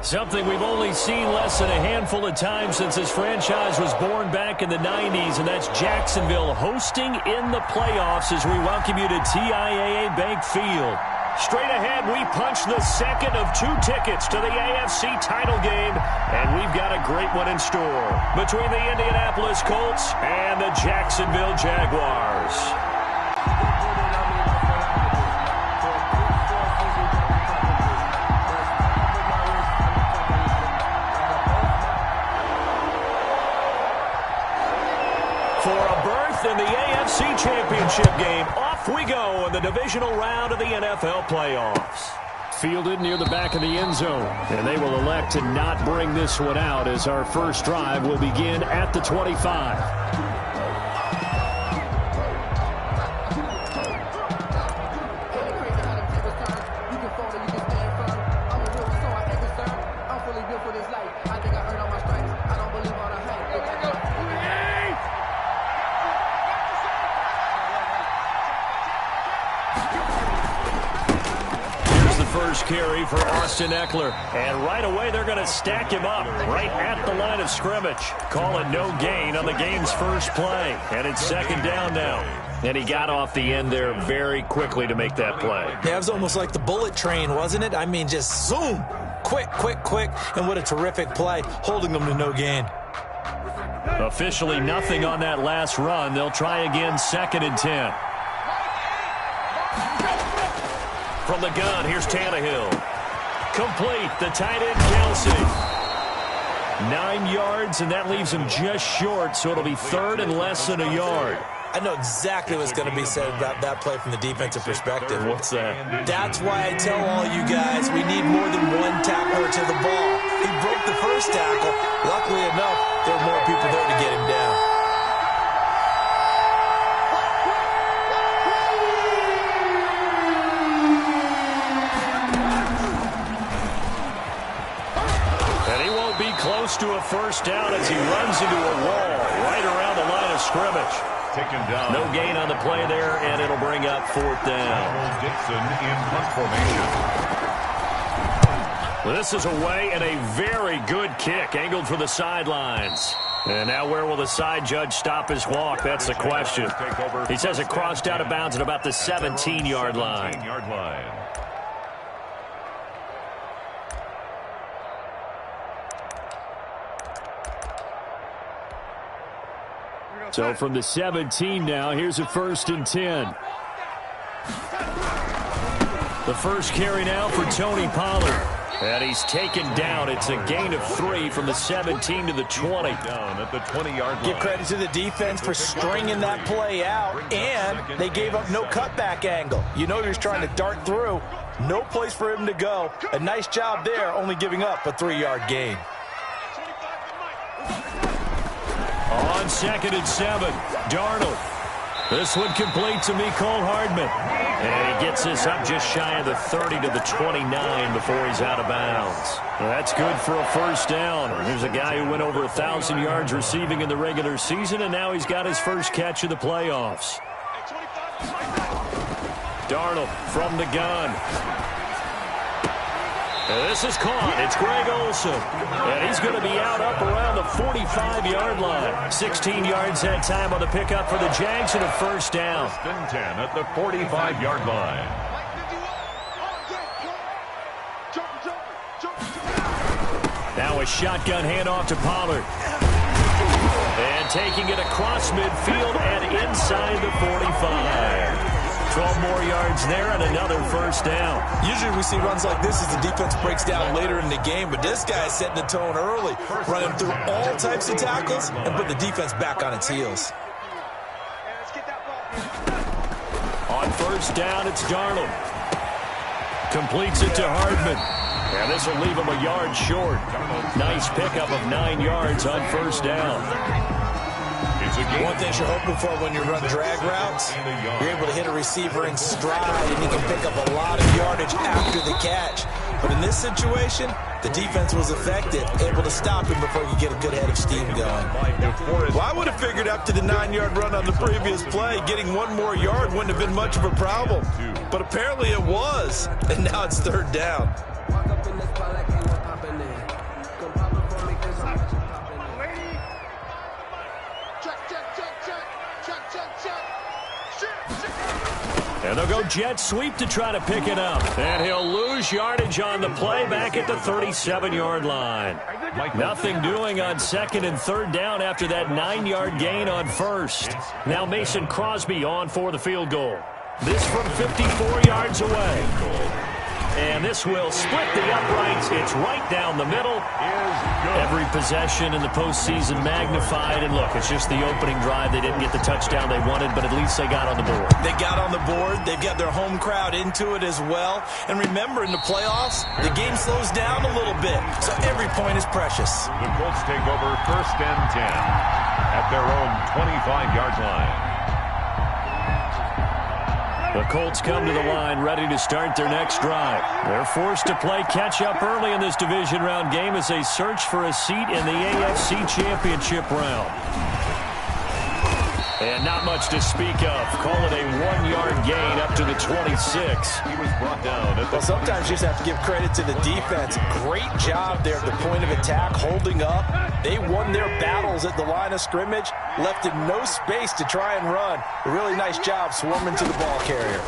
Something we've only seen less than a handful of times since this franchise was born back in the 90s, and that's Jacksonville hosting in the playoffs as we welcome you to TIAA Bank Field. Straight ahead, we punch the second of 2 tickets to the AFC title game, and we've got a great one in store between the Indianapolis Colts and the Jacksonville Jaguars. For a berth in the AFC Championship game, off we go in the divisional round of the NFL playoffs. Fielded near the back of the end zone, and they will elect to not bring this one out as our first drive will begin at the 25. First carry for Austin Eckler. And right away, they're going to stack him up right at the line of scrimmage. Call it no gain on the game's first play. And it's second down now. And he got off the end there very quickly to make that play. Yeah, it was almost like the bullet train, wasn't it? I mean, just zoom. Quick, quick, quick. And what a terrific play, holding them to no gain. Officially nothing on that last run. They'll try again, 2nd and 10. From the gun, here's Tannehill. Complete, the tight end, Kelsey. 9 yards, and that leaves him just short, so it'll be 3rd and less than a yard. I know exactly what's going to be said about that play from the defensive perspective. What's that? That's why I tell all you guys we need more than one tackler to the ball. He broke the first tackle. Luckily enough, there were more people there to get him down. Close to a first down as he runs into a wall right around the line of scrimmage. Taken down. No gain on the play there, and it'll bring up 4th down. Dixon in punt formation. Well, this is away and a very good kick angled for the sidelines. And now where will the side judge stop his walk? That's the question. He says it crossed out of bounds at about the 17-yard line. So from the 17 now, here's a 1st and 10. The first carry now for Tony Pollard. And he's taken down. It's a gain of 3 from the 17 to the 20. Down at the 20-yard line. Give credit to the defense for stringing that play out, and they gave up no cutback angle. You know he was trying to dart through. No place for him to go. A nice job there, only giving up a 3-yard gain. On 2nd and 7, Darnold. This one complete to Mecole Hardman. And he gets this up just shy of the 30 to the 29 before he's out of bounds. Well, that's good for a first down. There's a guy who went over 1,000 yards receiving in the regular season, and now he's got his first catch of the playoffs. Darnold from the gun. This is caught. It's Greg Olsen. And he's going to be out up around the 45-yard line. 16 yards that time on the pickup for the Jags and a first down. 1st and 10 at the 45-yard line. Now a shotgun handoff to Pollard. And taking it across midfield and inside the 45. 12 more yards there and another first down. Usually we see runs like this as the defense breaks down later in the game, but this guy is setting the tone early, running through all types of tackles and put the defense back on its heels. On first down, it's Darnold. Completes it to Hardman. And this will leave him a yard short. Nice pickup of 9 yards on first down. One thing you're hoping for when you run drag routes, you're able to hit a receiver in stride, and you can pick up a lot of yardage after the catch. But in this situation, the defense was effective, able to stop him before you get a good head of steam going. Well, I would have figured after the 9-yard run on the previous play, getting 1 more yard wouldn't have been much of a problem. But apparently it was, and now it's 3rd down. And they'll go jet sweep to try to pick it up. And he'll lose yardage on the play back at the 37-yard line. Nothing doing on 2nd and 3rd down after that 9-yard gain on 1st. Now Mason Crosby on for the field goal. This from 54 yards away. And this will split the uprights. It's right down the middle. Every possession in the postseason magnified. And look, it's just the opening drive. They didn't get the touchdown they wanted, but at least they got on the board. They got on the board. They've got their home crowd into it as well. And remember, in the playoffs, the game slows down a little bit. So every point is precious. The Colts take over 1st and 10 at their own 25-yard line. The Colts come to the line ready to start their next drive. They're forced to play catch-up early in this division round game as they search for a seat in the AFC Championship round. And not much to speak of. Call it a 1-yard gain up to the 26. He was brought down. Well, sometimes you just have to give credit to the defense. Great job there at the point of attack, holding up. They won their battles at the line of scrimmage, left him no space to try and run. A really nice job swarming to the ball carrier.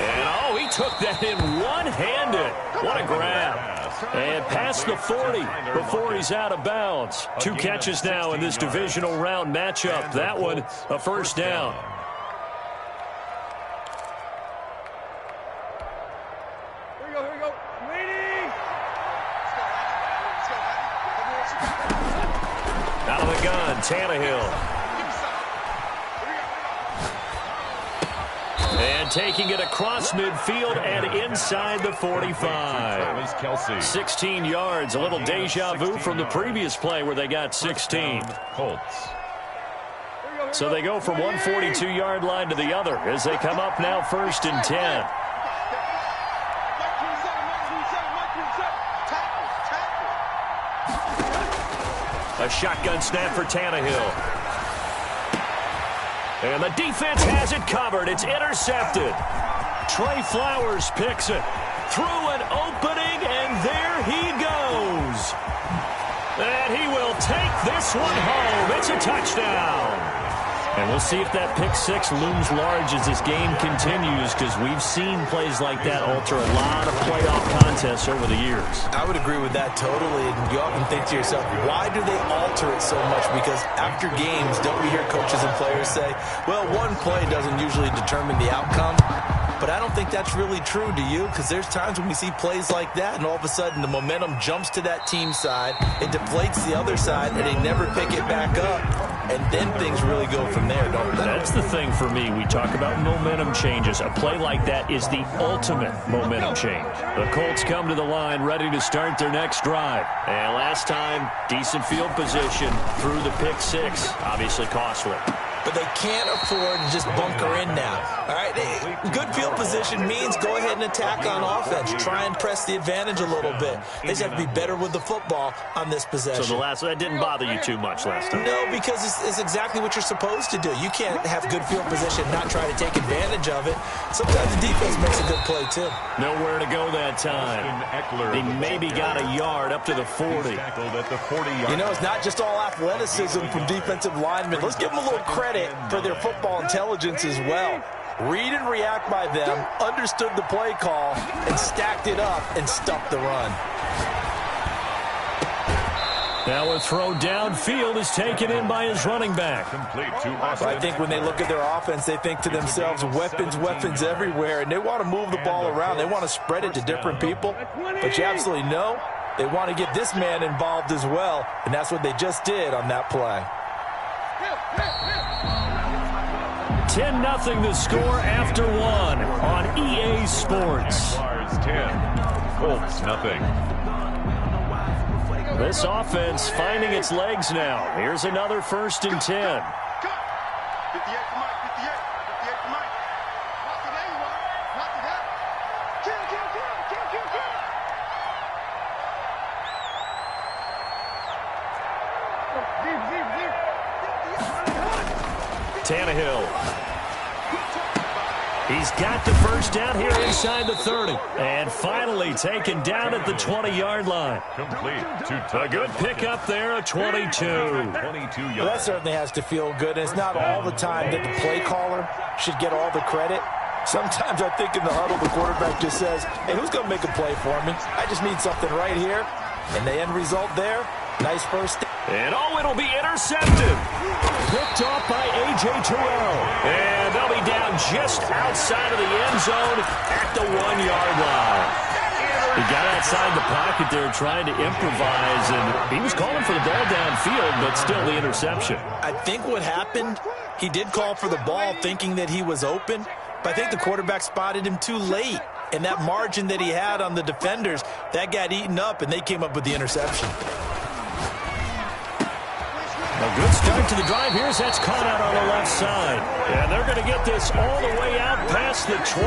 And, he took that in one-handed. What a grab. And past the 40 before he's out of bounds. 2 catches now in this divisional round matchup. That one, a 1st down. Here we go. Waiting. Out of the gun, Tannehill. And taking it across midfield and inside the 45. 16 yards, a little deja vu from the previous play where they got 16. Colts. So they go from one 42-yard line to the other as they come up now 1st and 10. A shotgun snap for Tannehill. And the defense has it covered. It's intercepted. Trey Flowers picks it. Through an opening, and there he goes. And he will take this one home. It's a touchdown. And we'll see if that pick 6 looms large as this game continues, because we've seen plays like that alter a lot of playoff contests over the years. I would agree with that totally. And you often think to yourself, why do they alter it so much? Because after games, don't we hear coaches and players say, well, one play doesn't usually determine the outcome? But I don't think that's really true, do you? Because there's times when we see plays like that, and all of a sudden the momentum jumps to that team side, it deflates the other side, and they never pick it back up. And then things really go from there, don't they? That's the thing for me. We talk about momentum changes. A play like that is the ultimate momentum change. The Colts come to the line ready to start their next drive. And last time, decent field position through the pick 6. Obviously costly. But they can't afford to just bunker in now. All right, good field position means go ahead and attack on offense. Try and press the advantage a little bit. They just have to be better with the football on this possession. So that didn't bother you too much last time? No, because it's exactly what you're supposed to do. You can't have good field position, not try to take advantage of it. Sometimes the defense makes a good play, too. Nowhere to go that time. They maybe got a yard up to the 40. You know, it's not just all athleticism from defensive linemen. Let's give them a little credit for their football intelligence as well. Read and react by them, understood the play call, and stacked it up and stuffed the run. Now a throw downfield is taken in by his running back. So I think when they look at their offense, they think to themselves, weapons everywhere, and they want to move the ball around. They want to spread it to different people, but you absolutely know they want to get this man involved as well, and that's what they just did on that play. 10-0 the score after 1 on EA Sports. 10, Colts nothing. This offense finding its legs now. Here's another 1st and 10. Tannehill. He's got the first down here inside the 30. And finally taken down at the 20-yard line. Complete. A good pickup there, a 22. 22 yards. Well, that certainly has to feel good. And it's not all the time that the play caller should get all the credit. Sometimes I think in the huddle, the quarterback just says, hey, who's going to make a play for me? I just need something right here. And the end result there, nice first down. And it'll be intercepted. Picked off by A.J. Terrell. And they'll be down just outside of the end zone at the 1-yard line. He got outside the pocket there trying to improvise, and he was calling for the ball downfield, but still the interception. I think what happened, he did call for the ball thinking that he was open, but I think the quarterback spotted him too late. And that margin that he had on the defenders, that got eaten up, and they came up with the interception. A good start to the drive here as that's caught out on the left side. And they're going to get this all the way out past the 20.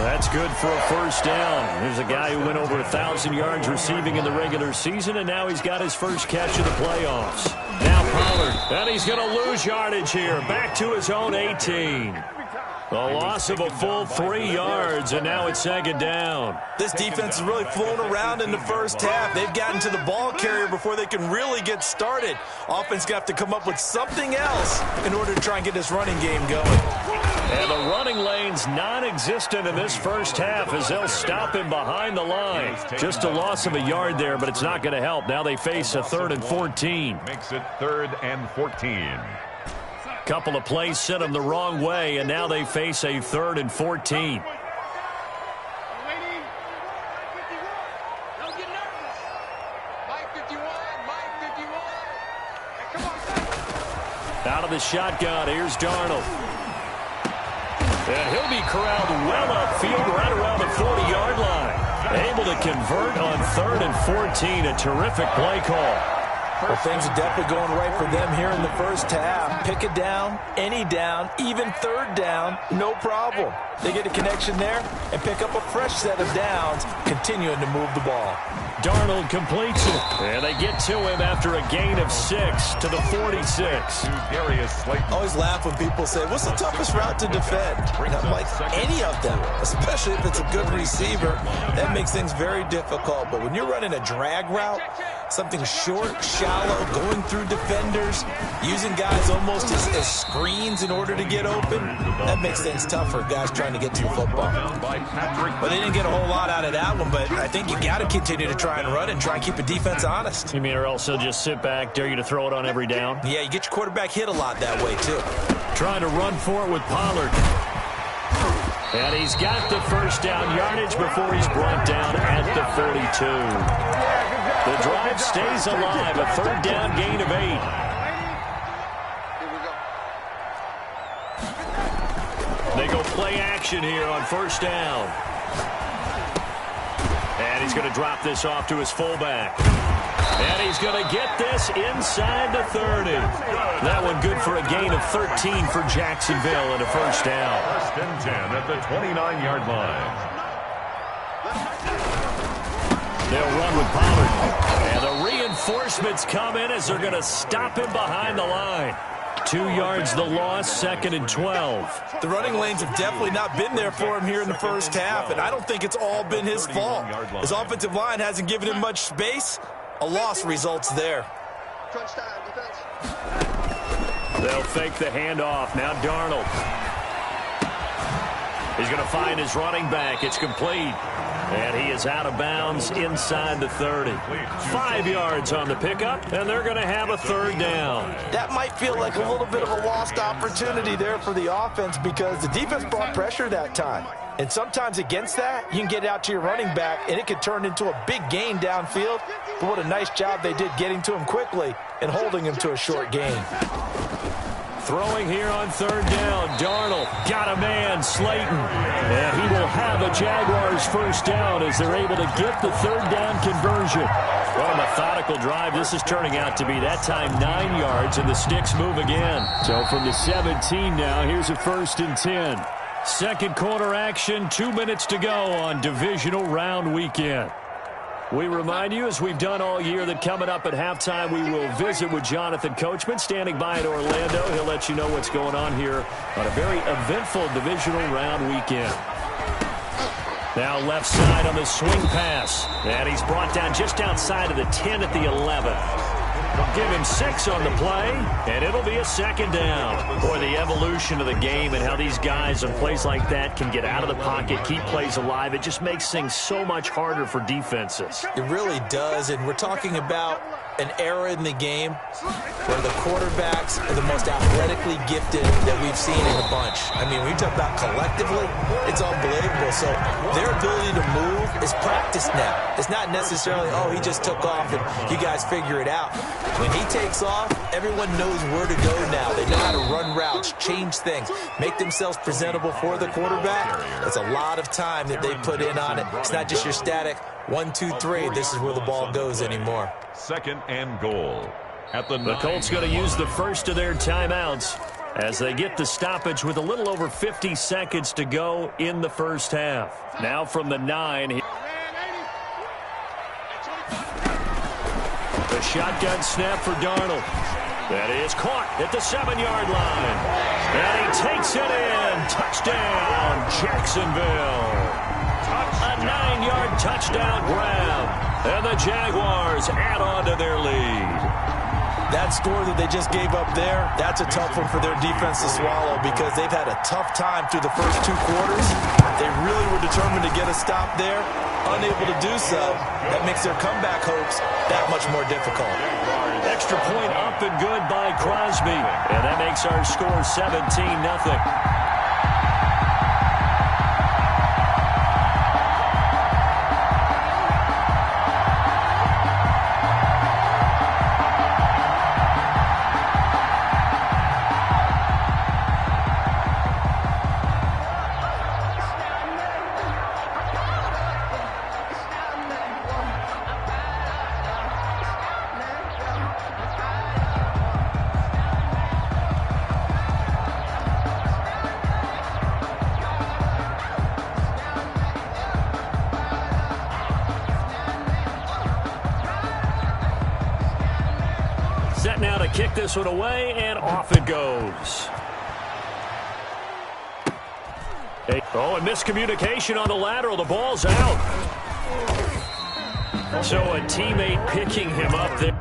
That's good for a first down. There's a guy who went over 1,000 yards receiving in the regular season, and now he's got his first catch of the playoffs. Now Pollard, and he's going to lose yardage here. Back to his own 18. A loss of a full 3 yards, and now it's second down. This defense has really flown around in the first half. They've gotten to the ball carrier before they can really get started. Offense going to have to come up with something else in order to try and get this running game going. And the running lane's non-existent in this first half as they'll stop him behind the line. Just a loss of a yard there, but it's not going to help. Now they face a 3rd and 14. Makes it 3rd and 14. Couple of plays sent them the wrong way, and now they face a 3rd and 14. Out of the shotgun, here's Darnold. And he'll be corralled well upfield right around the 40-yard line. Able to convert on 3rd and 14. A terrific play call. Well, things are definitely going right for them here in the first half. Pick a down, any down, even 3rd down, no problem. They get a connection there and pick up a fresh set of downs, continuing to move the ball. Darnold completes it, and they get to him after a gain of 6 to the 46. I always laugh when people say, what's the toughest route to defend? And I'm like, any of them, especially if it's a good receiver. That makes things very difficult. But when you're running a drag route, something short, shallow, going through defenders, using guys almost as screens in order to get open, that makes things tough for guys trying to get to the football. Well, they didn't get a whole lot out of that one, but I think you got to continue to try and run and try and keep a defense honest. You mean or else they'll just sit back, dare you to throw it on every down? Yeah, you get your quarterback hit a lot that way, too. Trying to run for it with Pollard. And he's got the first down yardage before he's brought down at the 42. The drive stays alive, a 3rd down gain of 8. They go play action here on first down. And he's going to drop this off to his fullback. And he's going to get this inside the 30. That one good for a gain of 13 for Jacksonville and a first down. 1st and 10 at the 29-yard line. They'll run with Pollard. And the reinforcements come in as they're going to stop him behind the line. 2 yards the loss, 2nd and 12. The running lanes have definitely not been there for him here in the first half, and I don't think it's all been his fault. His offensive line hasn't given him much space. A loss results there. They'll fake the handoff. Now Darnold. He's going to find his running back. It's complete. And he is out of bounds inside the 30. 5 yards on the pickup, and they're going to have a 3rd down. That might feel like a little bit of a lost opportunity there for the offense because the defense brought pressure that time. And sometimes against that, you can get out to your running back, and it could turn into a big gain downfield. But what a nice job they did getting to him quickly and holding him to a short gain. Throwing here on 3rd down. Darnold got a man, Slayton. And he will have a Jaguars first down as they're able to get the 3rd down conversion. What a methodical drive this is turning out to be. That time 9 yards, and the sticks move again. So from the 17 now, here's a 1st and 10. Second quarter action, 2 minutes to go on divisional round weekend. We remind you, as we've done all year, that coming up at halftime, we will visit with Jonathan Coachman, standing by in Orlando. He'll let you know what's going on here on a very eventful divisional round weekend. Now left side on the swing pass. And he's brought down just outside of the 10 at the 11. They'll give him 6 on the play, and it'll be a second down. Boy, the evolution of the game and how these guys on plays like that can get out of the pocket, keep plays alive, it just makes things so much harder for defenses. It really does, and we're talking about an era in the game where the quarterbacks are the most athletically gifted that we've seen in a bunch. I mean, when you talk about collectively, it's unbelievable. So their ability to move is practiced now. It's not necessarily, oh, he just took off and you guys figure it out. When he takes off, everyone knows where to go now. They know how to run routes, change things, make themselves presentable for the quarterback. That's a lot of time that they put in on it. It's not just your static 1, 2, 3. This is where the ball goes anymore. Second and goal. At the Colts going to use the first of their timeouts as they get the stoppage with a little over 50 seconds to go in the first half. Now from the 9. The shotgun snap for Darnold. That is caught at the 7-yard line. And he takes it in. Touchdown, Jacksonville. A 9-yard touchdown grab. And the Jaguars add on to their lead. That score that they just gave up there, that's a tough one for their defense to swallow because they've had a tough time through the first 2 quarters. They really were determined to get a stop there. Unable to do so, that makes their comeback hopes that much more difficult. Extra point up and good by Crosby. And that makes our score 17-0. Set now to kick this one away, and off it goes. Oh, and miscommunication on the lateral. The ball's out. So a teammate picking him up there.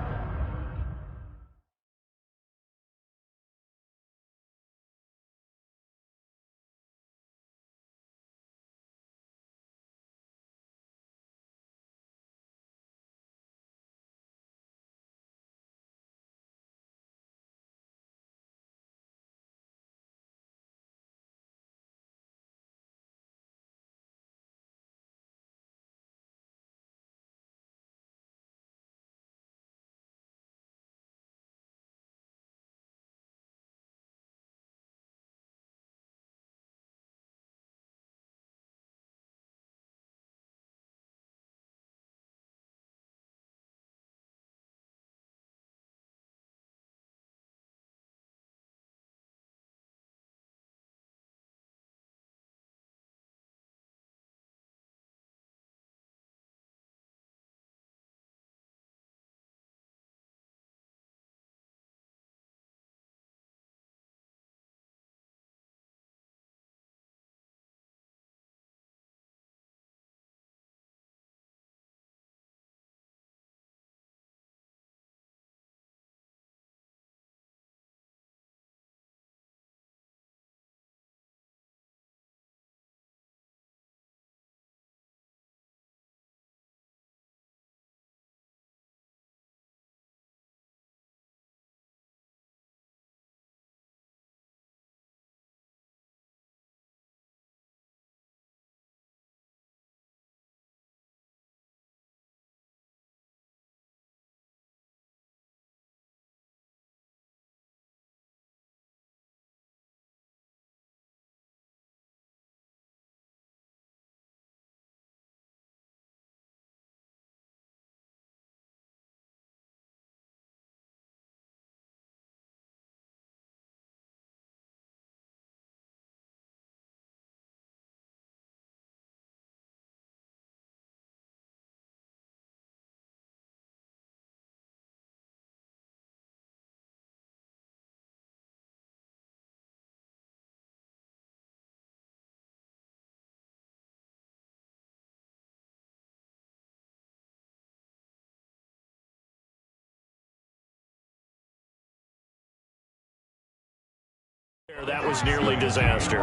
That was nearly disaster.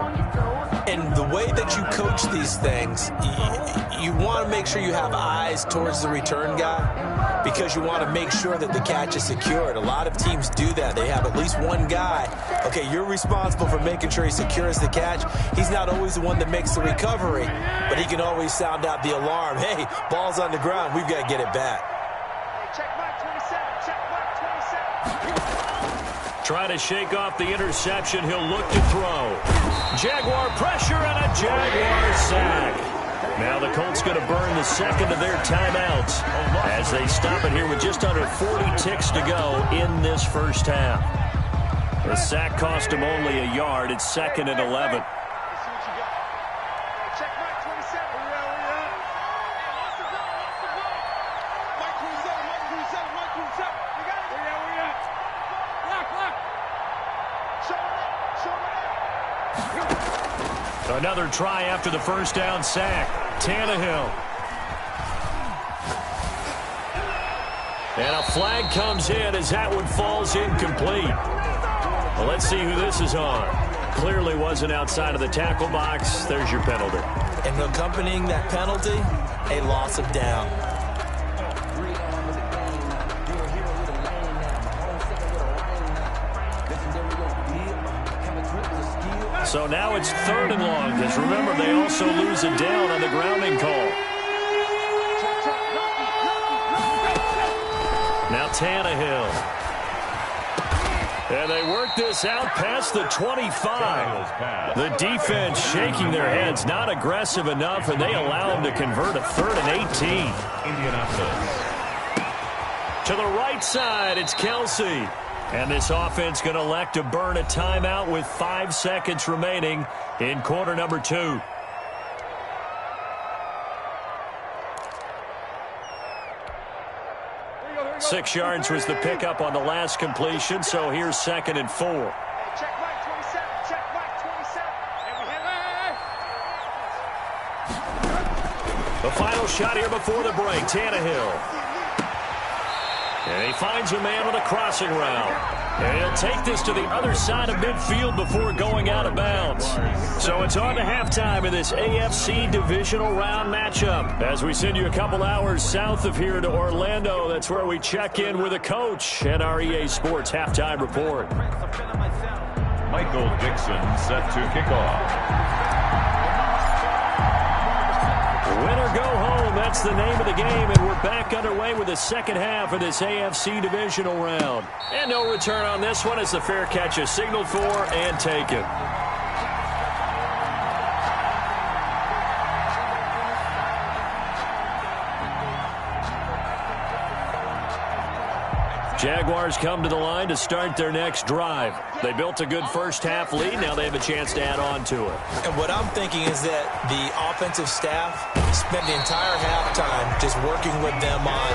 And the way that you coach these things, you want to make sure you have eyes towards the return guy because you want to make sure that the catch is secured. A lot of teams do that. They have at least one guy. Okay, you're responsible for making sure he secures the catch. He's not always the one that makes the recovery, but he can always sound out the alarm. Hey, ball's on the ground. We've got to get it back. Check mark 27. Check mark 27. Trying to shake off the interception. He'll look to throw. Jaguar pressure and a Jaguar sack. Now the Colts going to burn the second of their timeouts as they stop it here with just under 40 ticks to go in this first half. The sack cost him only a yard. It's 2nd and 11. Another try after the first down sack. Tannehill. And a flag comes in as that one falls incomplete. Well, let's see who this is on. Clearly wasn't outside of the tackle box. There's your penalty. And accompanying that penalty, a loss of down. So now it's 3rd and long, because remember, they also lose a down on the grounding call. Now Tannehill. And they work this out past the 25. The defense shaking their heads, not aggressive enough, and they allow them to convert a 3rd and 18. To the right side, it's Kelsey. And this offense going to elect to burn a timeout with 5 seconds remaining in quarter number 2. Go. 6 yards was the pickup on the last completion, so here's 2nd and 4. Check mark 27. Check mark 27. The final shot here before the break, Tannehill. And he finds a man on a crossing route. And he'll take this to the other side of midfield before going out of bounds. So it's on to halftime in this AFC divisional round matchup. As we send you a couple hours south of here to Orlando, that's where we check in with a coach and our EA Sports halftime report. Michael Dixon set to kick off. Win or go home, that's the name of the game, and we're back underway with the second half of this AFC divisional round. And no return on this one as the fair catch is signaled for and taken. Jaguars come to the line to start their next drive. They built a good first half lead. Now they have a chance to add on to it. And what I'm thinking is that the offensive staff spent the entire halftime just working with them on,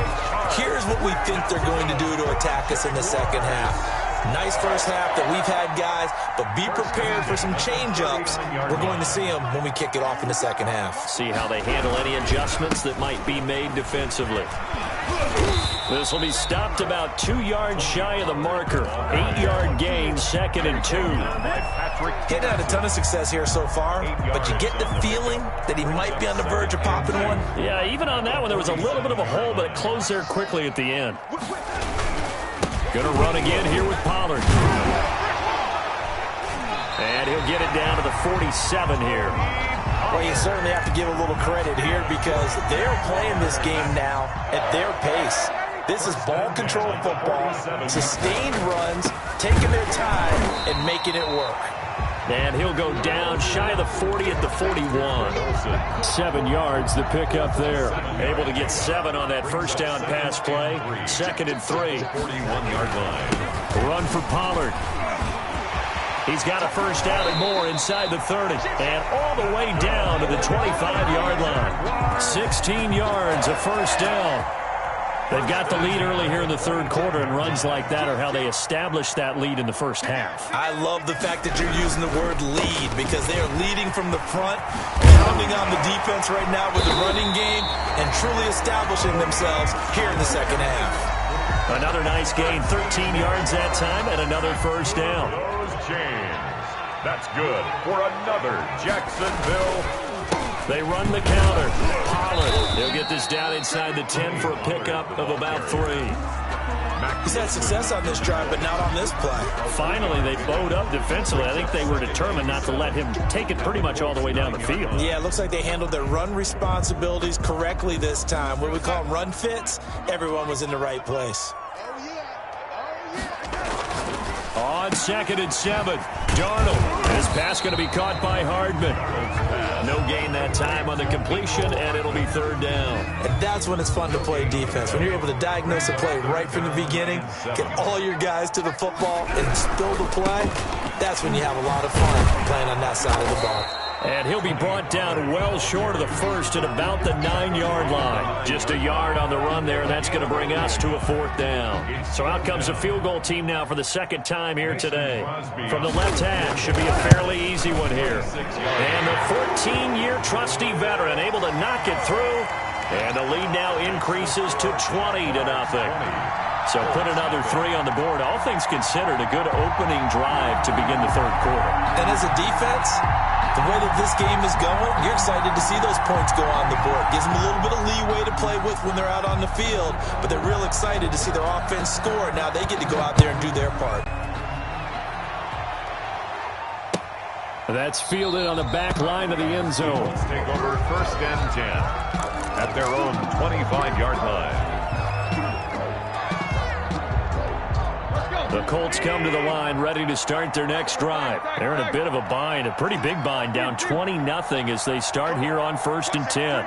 here's what we think they're going to do to attack us in the second half. Nice first half that we've had, guys, but be prepared for some change-ups. We're going to see them when we kick it off in the second half. See how they handle any adjustments that might be made defensively. This will be stopped about 2 yards shy of the marker. 8-yard gain, 2nd and 2. He had a ton of success here so far, but you get the feeling that he might be on the verge of popping one. Yeah, even on that one, there was a little bit of a hole, but it closed there quickly at the end. Going to run again here with Pollard. And he'll get it down to the 47 here. Well, you certainly have to give a little credit here because they're playing this game now at their pace. This is ball control football, sustained runs, taking their time, and making it work. And he'll go down shy of the 40 at the 41. 7 yards, the pickup there. Able to get 7 on that first down pass play. 2nd and 3. 41-yard line. Run for Pollard. He's got a first down and more inside the 30. And all the way down to the 25-yard line. 16 yards, a first down. They've got the lead early here in the third quarter, and runs like that are how they establish that lead in the first half. I love the fact that you're using the word lead because they are leading from the front, pounding on the defense right now with the running game, and truly establishing themselves here in the second half. Another nice gain, 13 yards that time, and another first down. James. That's good for another Jacksonville. They run the counter. Pollard, they'll get this down inside the 10 for a pickup of about 3. He's had success on this drive, but not on this play. Finally, they bowed up defensively. I think they were determined not to let him take it pretty much all the way down the field. Yeah, it looks like they handled their run responsibilities correctly this time. What we call them run fits, everyone was in the right place. On 2nd and 7, Darnold. His pass going to be caught by Hardman. No gain that time on the completion, and it'll be 3rd down. And that's when it's fun to play defense. When you're able to diagnose a play right from the beginning, get all your guys to the football, and spill the play, that's when you have a lot of fun playing on that side of the ball. And he'll be brought down well short of the first at about the 9-yard line. Just a yard on the run there, and that's going to bring us to a 4th down. So out comes the field goal team now for the 2nd time here today. From the left hash, should be a fairly easy one here. And the 14-year trusty veteran able to knock it through. And the lead now increases to 20-0. So put another 3 on the board. All things considered, a good opening drive to begin the 3rd quarter. And as a defense, the way that this game is going, you're excited to see those points go on the board. Gives them a little bit of leeway to play with when they're out on the field, but they're real excited to see their offense score. Now they get to go out there and do their part. That's fielded on the back line of the end zone. Let's take over 1st and 10 at their own 25-yard line. The Colts come to the line ready to start their next drive. They're in a bit of a bind, a pretty big bind, down 20-0 as they start here on 1st and 10.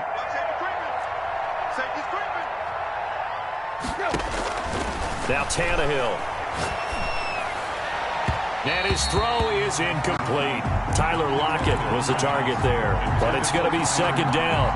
Now Tannehill. And his throw is incomplete. Tyler Lockett was the target there, but it's going to be 2nd down.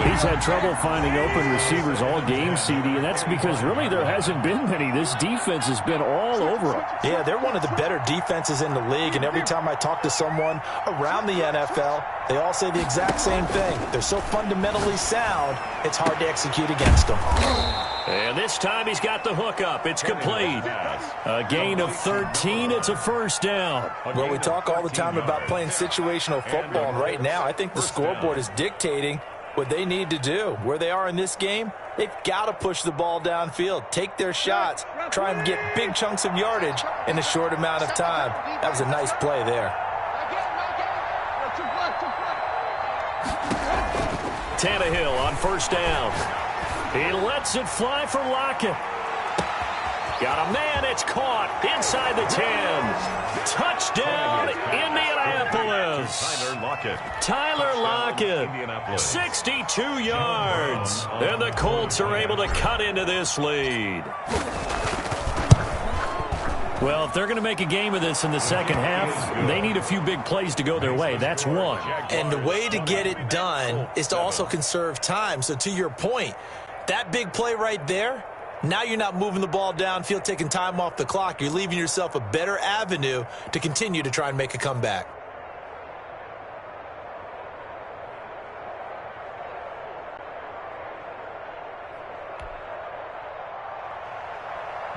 He's had trouble finding open receivers all game, CD, and that's because really there hasn't been many. This defense has been all over them. Yeah, they're one of the better defenses in the league, and every time I talk to someone around the NFL, they all say the exact same thing. They're so fundamentally sound, it's hard to execute against them. And this time he's got the hook up. It's complete. A gain of 13. It's a 1st down. Well, we talk all the time about playing situational football, and right now I think the scoreboard is dictating what they need to do. Where they are in this game, they've got to push the ball downfield, take their shots, try and get big chunks of yardage in a short amount of time. That was a nice play there. Tannehill on 1st down. He lets it fly for Lockett. Got a man, it's caught inside the 10. Touchdown, Indianapolis. Tyler Lockett, 62 yards. And the Colts are able to cut into this lead. Well, if they're going to make a game of this in the 2nd half, they need a few big plays to go their way. That's one. And the way to get it done is to also conserve time. So to your point, that big play right there, now you're not moving the ball downfield, taking time off the clock. You're leaving yourself a better avenue to continue to try and make a comeback.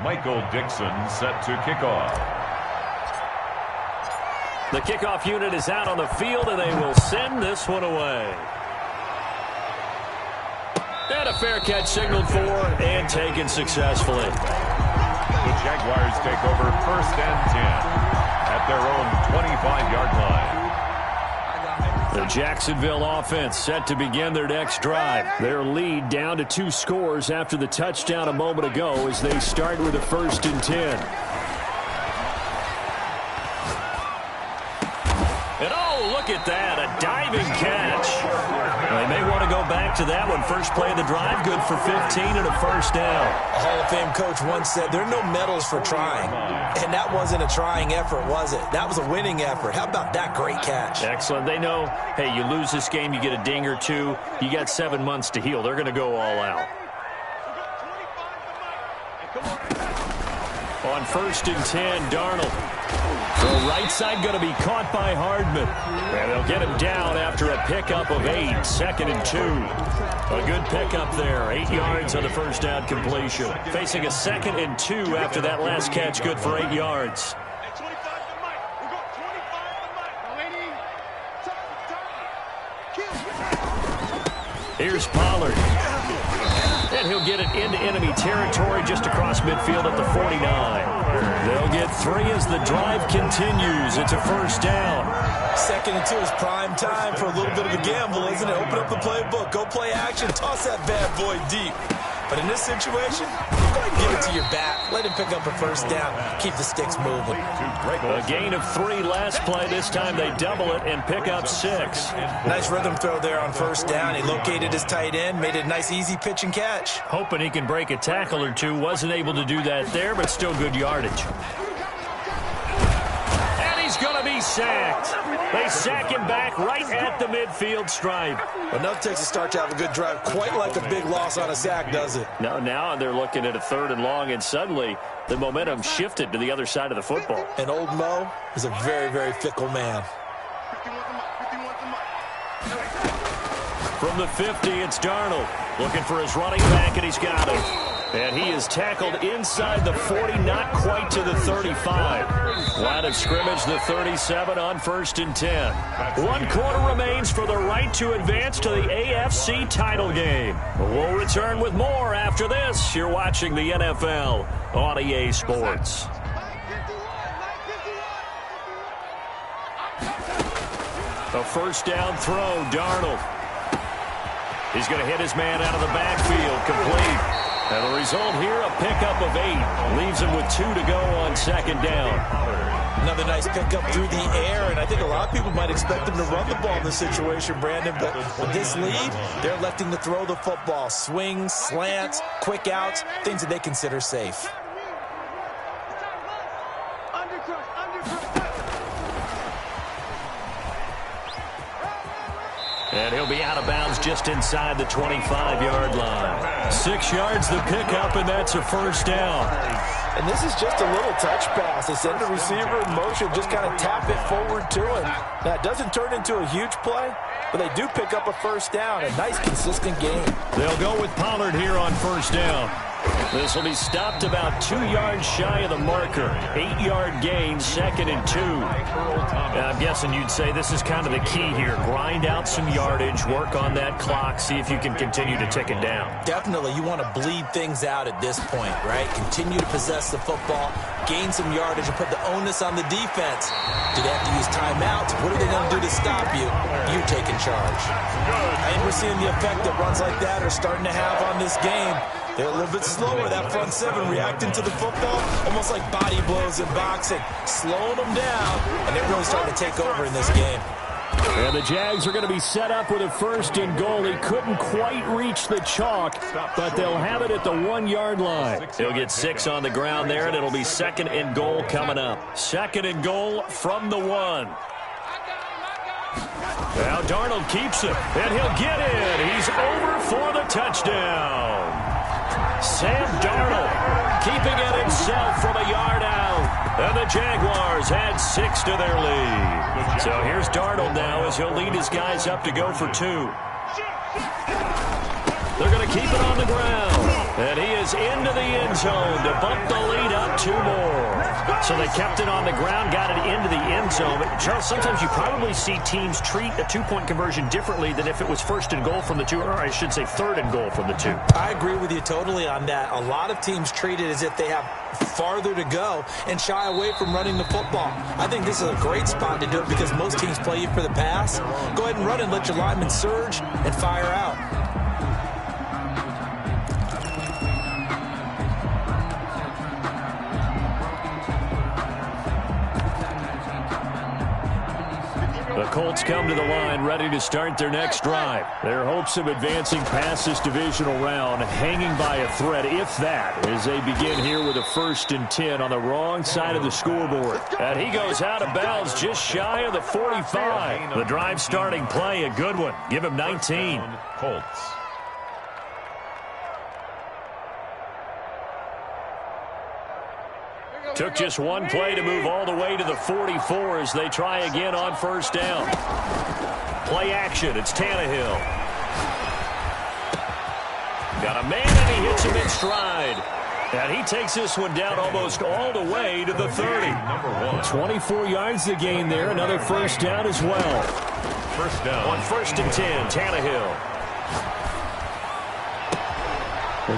Michael Dixon set to kick off. The kickoff unit is out on the field, and they will send this one away. And a fair catch signaled for and taken successfully. The Jaguars take over 1st and 10 at their own 25-yard line. The Jacksonville offense set to begin their next drive. Their lead down to 2 scores after the touchdown a moment ago as they start with a 1st and 10. And oh, look at that, a diving catch. They may want to go back to that one. First play of the drive, good for 15 and a 1st down. A Hall of Fame coach once said, there are no medals for trying. And that wasn't a trying effort, was it? That was a winning effort. How about that great catch? Excellent. They know, hey, you lose this game, you get a ding or 2. You got 7 months to heal. They're going to go all out. On 1st and 10, Darnold. The right side going to be caught by Hardman. And they'll get him down after a pickup of 8. 2nd and 2. A good pickup there. 8 yards on the 1st down completion. Facing a 2nd and 2 after that last catch. Good for 8 yards. Here's Pollard. And he'll get it into enemy territory just across midfield at the 49. They'll get 3 as the drive continues. It's a first down. 2nd and 2 is prime time for a little bit of a gamble, isn't it? Open up the playbook, go play action, toss that bad boy deep. But in this situation, go ahead and give it to your back. Let him pick up a first down. Keep the sticks moving. A gain of 3 last play. This time they double it and pick up 6. Nice rhythm throw there on first down. He located his tight end, made it a nice easy pitch and catch. Hoping he can break a tackle or two. Wasn't able to do that there, but still good yardage. And he's going to be sacked. They sack him back right at the midfield stripe. Enough takes a start to have a good drive. Quite like a big loss on a sack, does it? Now they're looking at a 3rd and long, and suddenly the momentum shifted to the other side of the football. And old Mo is a very, very fickle man. From the 50, it's Darnold. Looking for his running back, and he's got it. And he is tackled inside the 40, not quite to the 35. Line of scrimmage, the 37 on 1st and 10. 1 quarter remains for the right to advance to the AFC title game. We'll return with more after this. You're watching the NFL on EA Sports. A first down throw, Darnold. He's going to hit his man out of the backfield, complete. And the result here, a pickup of 8. Leaves him with 2 to go on 2nd down. Another nice pickup through the air, and I think a lot of people might expect him to run the ball in this situation, Brandon, but with this lead, they're electing to throw the football. Swings, slants, quick outs, things that they consider safe. And he'll be out of bounds just inside the 25-yard line. 6 yards the pickup, and that's a first down. And this is just a little touch pass. They send the receiver in motion, just kind of tap it forward to him. Now, it doesn't turn into a huge play, but they do pick up a first down. A nice, consistent game. They'll go with Pollard here on first down. This will be stopped about 2 yards shy of the marker. 8-yard gain, 2nd and 2. I'm guessing you'd say this is kind of the key here. Grind out some yardage, work on that clock, see if you can continue to tick it down. Definitely, you want to bleed things out at this point, right? Continue to possess the football, gain some yardage, and put the onus on the defense. Do they have to use timeouts? What are they going to do to stop you? You taking charge. I think we're seeing the effect that runs like that are starting to have on this game. They're a little bit slower, that front 7 reacting to the football, almost like body blows in boxing, slowing them down, and they're really starting to take over in this game. And the Jags are going to be set up with a 1st and goal. He couldn't quite reach the chalk, but they'll have it at the 1-yard line. He'll get 6 on the ground there, and it'll be 2nd and goal coming up. 2nd and goal from the 1. Now Darnold keeps it, and he'll get it. He's over for the touchdown. Sam Darnold keeping it himself from a yard out. And the Jaguars add 6 to their lead. So here's Darnold now as he'll lead his guys up to go for 2. They're going to keep it on the ground. And he is into the end zone to bump the lead up 2 more. So they kept it on the ground, got it into the end zone. But Charles, sometimes you probably see teams treat a 2-point conversion differently than if it was 1st and goal from the 2, or I should say 3rd and goal from the 2. I agree with you totally on that. A lot of teams treat it as if they have farther to go and shy away from running the football. I think this is a great spot to do it because most teams play you for the pass. Go ahead and run and let your linemen surge and fire out. The Colts come to the line ready to start their next drive. Their hopes of advancing past this divisional round hanging by a thread, if that, as they begin here with a 1st and 10 on the wrong side of the scoreboard. And he goes out of bounds just shy of the 45. The drive starting play, a good one. Give him 19. Colts. Took just 1 play to move all the way to the 44 as they try again on 1st down. Play action. It's Tannehill. Got a man, and he hits him in stride. And he takes this one down almost all the way to the 30. 24 yards to gain there. Another 1st down as well. first down. On 1st and 10, Tannehill.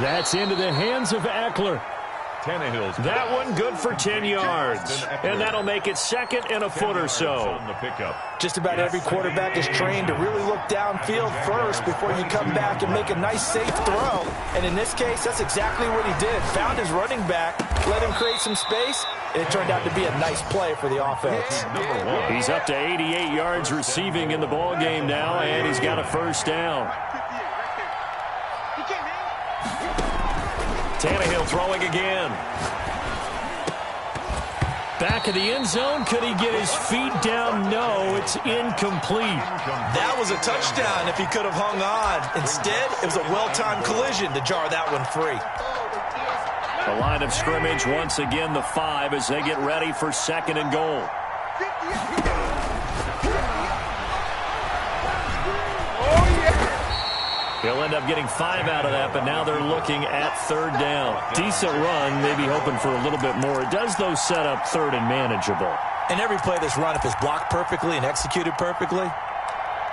That's into the hands of Eckler. Tannehill's that one good for 10 yards. And that'll make it 2nd and a foot or so. Just about every quarterback is trained to really look downfield first before you come back and make a nice, safe throw. And in this case, that's exactly what he did. Found his running back, let him create some space, and it turned out to be a nice play for the offense. He's up to 88 yards receiving in the ball game now, and he's got a first down. Tannehill throwing again. Back of the end zone. Could he get his feet down? No, it's incomplete. That was a touchdown if he could have hung on. Instead, it was a well-timed collision to jar that one free. The line of scrimmage, once again, the 5 as they get ready for 2nd and goal. He'll end up getting 5 out of that, but now they're looking at 3rd down. Decent run, maybe hoping for a little bit more. It does, though, set up 3rd and manageable. And every play that's run, if it's blocked perfectly and executed perfectly,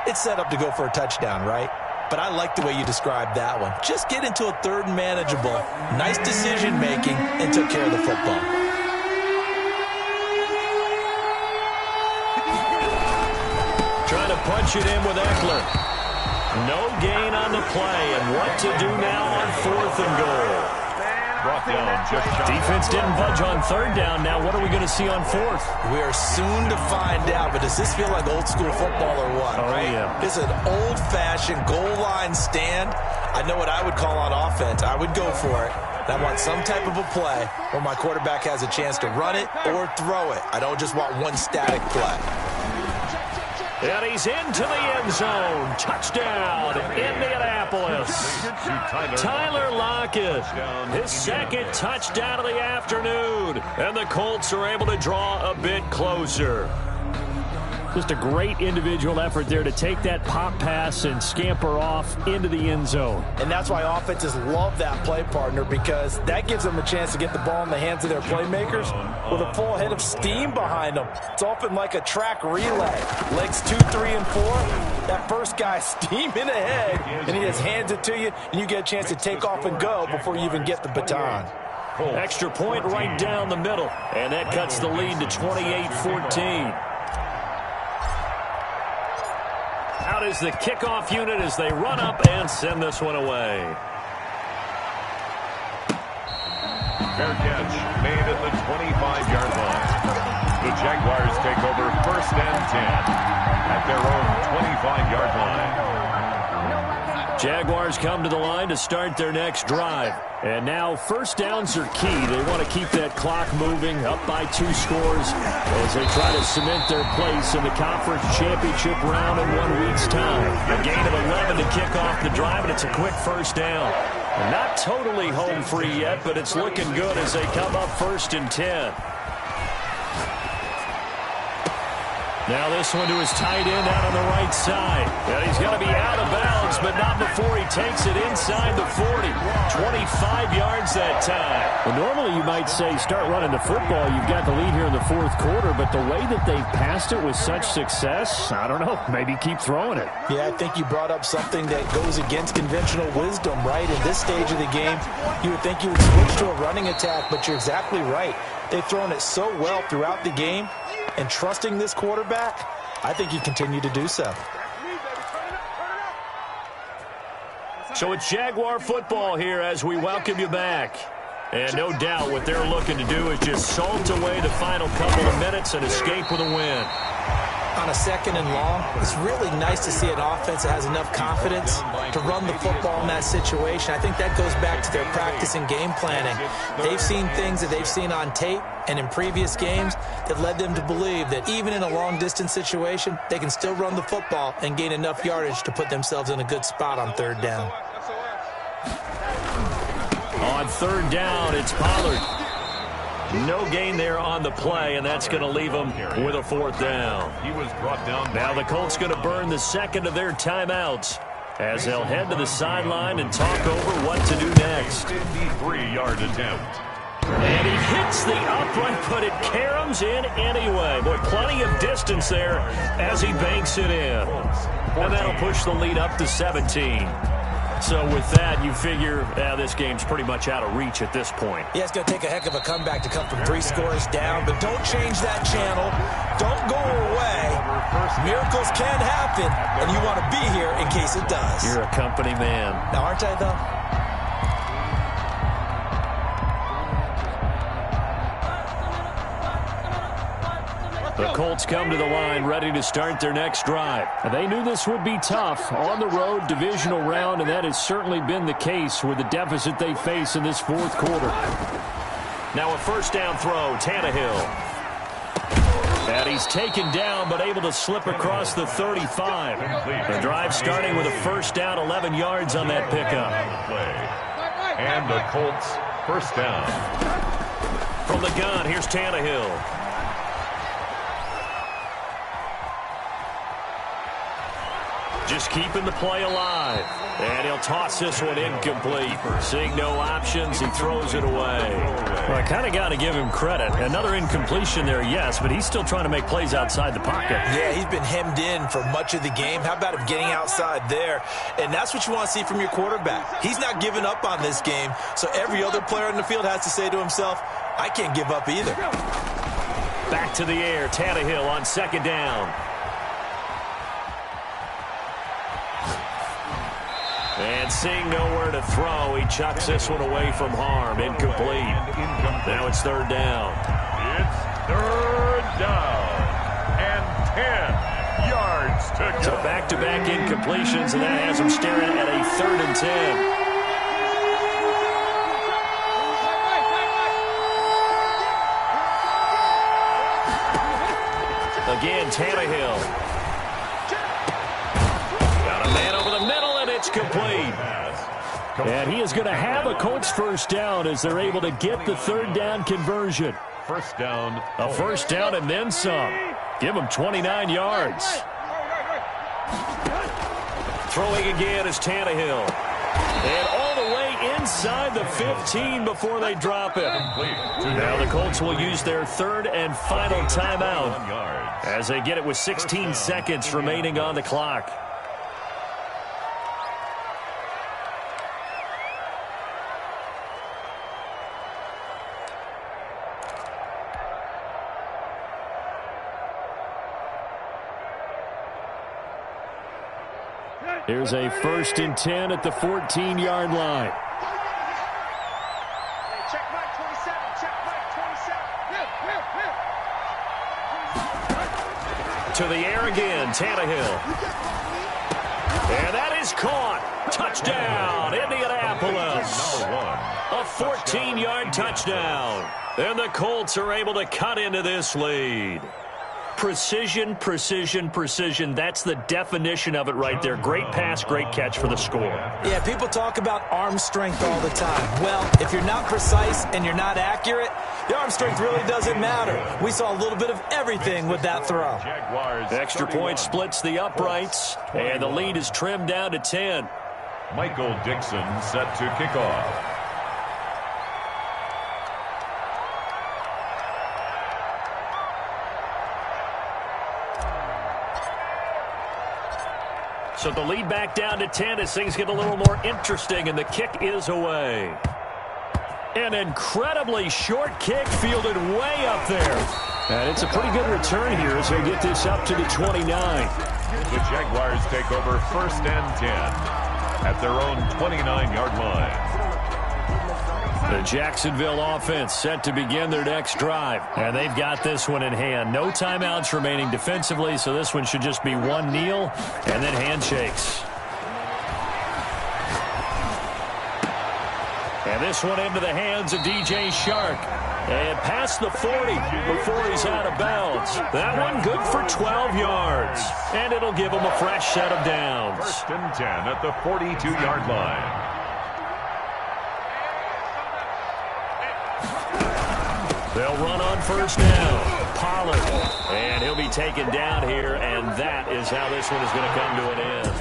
it's set up to go for a touchdown, right? But I like the way you described that one. Just get into a 3rd and manageable, nice decision-making, and took care of the football. Trying to punch it in with Eckler. No gain on the play, and what to do now on 4th and goal. Brought down just shy. Defense didn't budge on 3rd down. Now what are we going to see on 4th? We are soon to find out, but does this feel like old school football or what? Oh, right? Yeah. This is an old-fashioned goal line stand. I know what I would call on offense. I would go for it. And I want some type of a play where my quarterback has a chance to run it or throw it. I don't just want one static play. And he's into the end zone. Touchdown, Indianapolis. Tyler Lockett, his 2nd touchdown of the afternoon. And the Colts are able to draw a bit closer. Just a great individual effort there to take that pop pass and scamper off into the end zone. And that's why offenses love that play partner, because that gives them a chance to get the ball in the hands of their playmakers with a full head of steam behind them. It's often like a track relay. Legs 2, 3, and 4. That first guy steaming ahead, and he just hands it to you, and you get a chance to take off and go before you even get the baton. Extra point right down the middle, and that cuts the lead to 28-14. Out is the kickoff unit as they run up and send this one away. Fair catch made at the 25-yard line. The Jaguars take over 1st and 10 at their own 25-yard line. Jaguars come to the line to start their next drive. And now 1st downs are key. They want to keep that clock moving, up by 2 scores as they try to cement their place in the conference championship round in 1 week's time. A gain of 11 to kick off the drive, and it's a quick 1st down. And not totally home free yet, but it's looking good as they come up 1st and 10. Now this one to his tight end out on the right side. And he's going to be out of bounds, but not before he takes it inside the 40. 25 yards that time. Well, normally you might say start running the football. You've got the lead here in the 4th quarter, but the way that they've passed it with such success, I don't know, maybe keep throwing it. Yeah, I think you brought up something that goes against conventional wisdom, right? In this stage of the game, you would think you would switch to a running attack, but you're exactly right. They've thrown it so well throughout the game. And trusting this quarterback, I think you continue to do so. So it's Jaguar football here as we welcome you back. And no doubt what they're looking to do is just salt away the final couple of minutes and escape with a win. On a 2nd and long, it's really nice to see an offense that has enough confidence to run the football in that situation. I think that goes back to their practice and game planning. They've seen things that they've seen on tape and in previous games that led them to believe that even in a long-distance situation, they can still run the football and gain enough yardage to put themselves in a good spot on 3rd down. On 3rd down, it's Pollard. No gain there on the play, and that's going to leave them with a 4th down. He was brought down. Now the Colts going to burn the 2nd of their timeouts as they'll head to the sideline and talk over what to do next. 53-yard attempt. And he hits the upright, but it caroms in anyway. Boy, plenty of distance there as he banks it in. And that'll push the lead up to 17. So with that, you figure this game's pretty much out of reach at this point. Yeah, it's going to take a heck of a comeback to come from 3 scores down, but don't change that channel. Don't go away. Miracles can happen, and you want to be here in case it does. You're a company man. Now, aren't I, though? The Colts come to the line ready to start their next drive. They knew this would be tough on the road divisional round, and that has certainly been the case with the deficit they face in this fourth quarter. Now a first down throw, Tannehill. And he's taken down but able to slip across the 35. The drive starting with a first down, 11 yards on that pickup. And the Colts first down. From the gun, here's Tannehill. Just keeping the play alive. And he'll toss this one incomplete. Seeing no options, he throws it away. Well, I kind of got to give him credit. Another incompletion there, yes, but he's still trying to make plays outside the pocket. Yeah, he's been hemmed in for much of the game. How about him getting outside there? And that's what you want to see from your quarterback. He's not giving up on this game, so every other player on the field has to say to himself, I can't give up either. Back to the air, Tannehill on second down. And seeing nowhere to throw, he chucks this one away from harm. Incomplete. Now it's third down. It's third down. And 10 yards to go. So back-to-back incompletions, and that has him staring at a 3rd and 10. Again, Tannehill. Got a man over the middle, and it's complete. And he is going to have a Colts first down as they're able to get the 3rd down conversion. First down. A first down and then some. Give him 29 yards. Throwing again is Tannehill. And all the way inside the 15 before they drop it. Now the Colts will use their 3rd and final timeout as they get it with 16 seconds remaining on the clock. Here's a 1st and 10 at the 14-yard line. Check back 27. Check back 27. To the air again, Tannehill. And that is caught. Touchdown, Indianapolis. A 14-yard touchdown. And the Colts are able to cut into this lead. Precision, precision, precision. That's the definition of it right there. Great pass, great catch for the score. Yeah, people talk about arm strength all the time. Well, if you're not precise and you're not accurate, the arm strength really doesn't matter. We saw a little bit of everything with that throw. Extra point splits the uprights, and the lead is trimmed down to 10. Michael Dixon set to kick off. So the lead back down to 10 as things get a little more interesting, and the kick is away. An incredibly short kick fielded way up there. And it's a pretty good return here as they get this up to the 29. The Jaguars take over 1st and 10 at their own 29-yard line. The Jacksonville offense set to begin their next drive. And they've got this one in hand. No timeouts remaining defensively, so this one should just be one kneel and then handshakes. And this one into the hands of DJ Shark. And past the 40 before he's out of bounds. That one good for 12 yards. And it'll give him a fresh set of downs. 1st and 10 at the 42-yard line. They'll run on first down. Pollard. And he'll be taken down here, and that is how this one is going to come to an end.